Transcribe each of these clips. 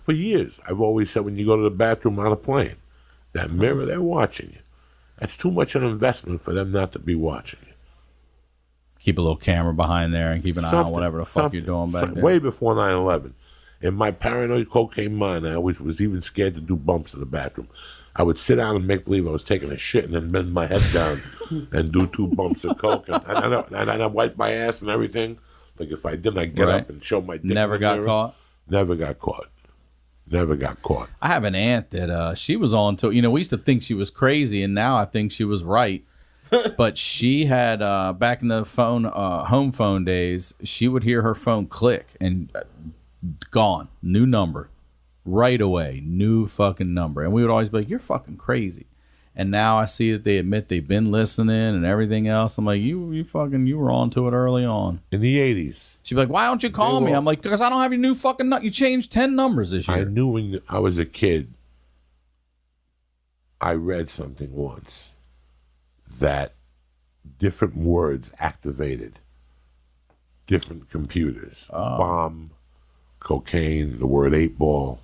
For years, I've always said when you go to the bathroom on a plane, that mirror, they're watching you. That's too much an investment for them not to be watching you. Keep a little camera behind there and keep an eye on whatever the fuck you're doing back there. Way before 9/11. In my paranoid cocaine mind, I always was even scared to do bumps in the bathroom. I would sit down and make believe I was taking a shit and then bend my head down and do 2 bumps of coke. And I wipe my ass and everything. Like if I didn't, I'd get up and show my dick. Never got caught? Never got caught. Never got caught. I have an aunt that she was on to, we used to think she was crazy, and now I think she was right. But she had, back in the home phone days, she would hear her phone click and gone. New number. Right away. New fucking number. And we would always be like, you're fucking crazy. And now I see that they admit they've been listening and everything else. I'm like, you were on to it early on. In the 80s. She'd be like, why don't you call me? I'm like, because I don't have your new fucking You changed 10 numbers this year. I knew when I was a kid, I read something once that different words activated different computers. Bomb, cocaine, the word 8-ball,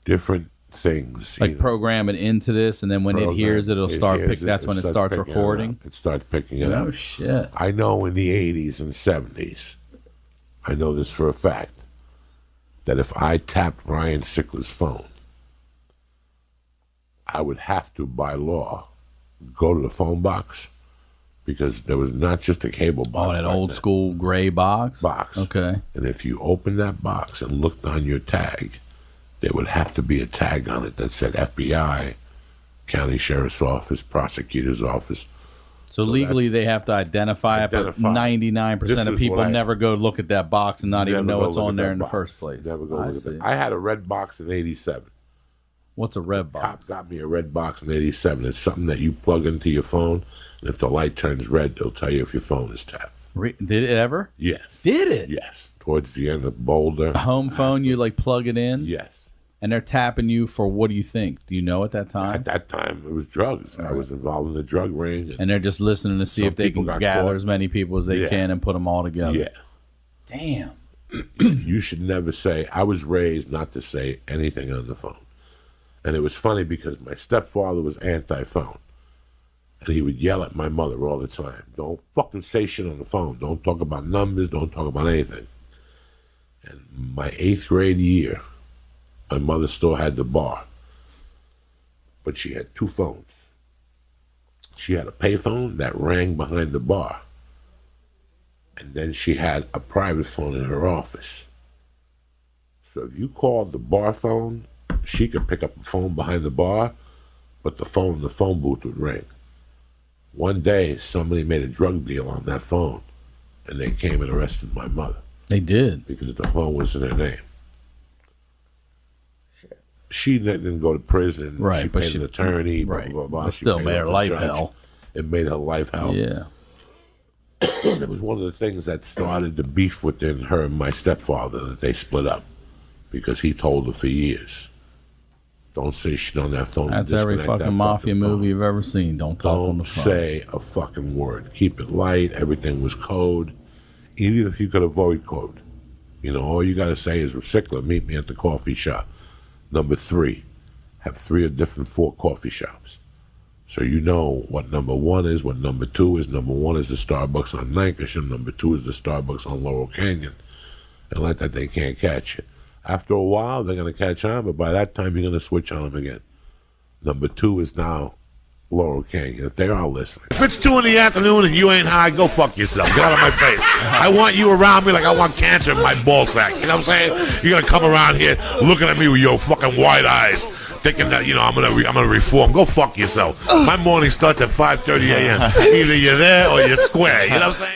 different things. Like program it into this, and then when it hears it, it'll start picking. That's when it starts recording. It starts picking it up. Oh, shit. I know in the 80s and 70s, I know this for a fact, that if I tapped Ryan Sickler's phone, I would have to, by law, go to the phone box, because there was not just a cable box. Oh, that old school gray box? Okay. And if you opened that box and looked on your tag, there would have to be a tag on it that said FBI, County Sheriff's Office, Prosecutor's Office. So legally they have to identify it, but 99% of people never go look at that box and not even know what's on there in the first place. Never go look at it. I had a red box in 87. What's a red box? Cop got me a red box in 87. It's something that you plug into your phone, and if the light turns red, it'll tell you if your phone is tapped. Did it ever? Yes. Did it? Yes. Towards the end of Boulder. A home phone, you like plug it in? Yes. And they're tapping you for what do you think? Do you know at that time? At that time, it was drugs. Right. I was involved in the drug ring. And they're just listening to see if they can gather as many people as they can and put them all together. Yeah. Damn. You should never say, I was raised not to say anything on the phone. And it was funny because my stepfather was anti-phone. And he would yell at my mother all the time. Don't fucking say shit on the phone. Don't talk about numbers. Don't talk about anything. And my 8th grade year, my mother still had the bar. But she had 2 phones. She had a payphone that rang behind the bar. And then she had a private phone in her office. So if you called the bar phone, she could pick up the phone behind the bar, but the phone in the phone booth would ring. One day, somebody made a drug deal on that phone, and they came and arrested my mother. They did? Because the phone was in her name. Shit. She didn't go to prison. Right, she paid an attorney, blah, blah, blah. It still made her life hell. It made her life hell. Yeah. It was one of the things that started the beef within her and my stepfather, that they split up, because he told her for years, don't say shit on that phone. That's every fucking mafia movie you've ever seen. Don't talk on the phone. Don't say a fucking word. Keep it light. Everything was code. Even if you could avoid code. All you got to say is, Sickler, meet me at the coffee shop. Number 3. Have 3 of different 4 coffee shops. So you know what number 1 is, what number 2 is. Number 1 is the Starbucks on Lancashire. Number 2 is the Starbucks on Laurel Canyon. And like that, they can't catch it. After a while, they're going to catch on, but by that time, you're going to switch on them again. Number 2 is now Laurel Canyon, if they are listening. If it's 2 in the afternoon and you ain't high, go fuck yourself. Get out of my face. I want you around me like I want cancer in my ball sack. You know what I'm saying? You're going to come around here looking at me with your fucking wide eyes, thinking that, I'm gonna reform. Go fuck yourself. My morning starts at 5:30 a.m. Either you're there or you're square. You know what I'm saying?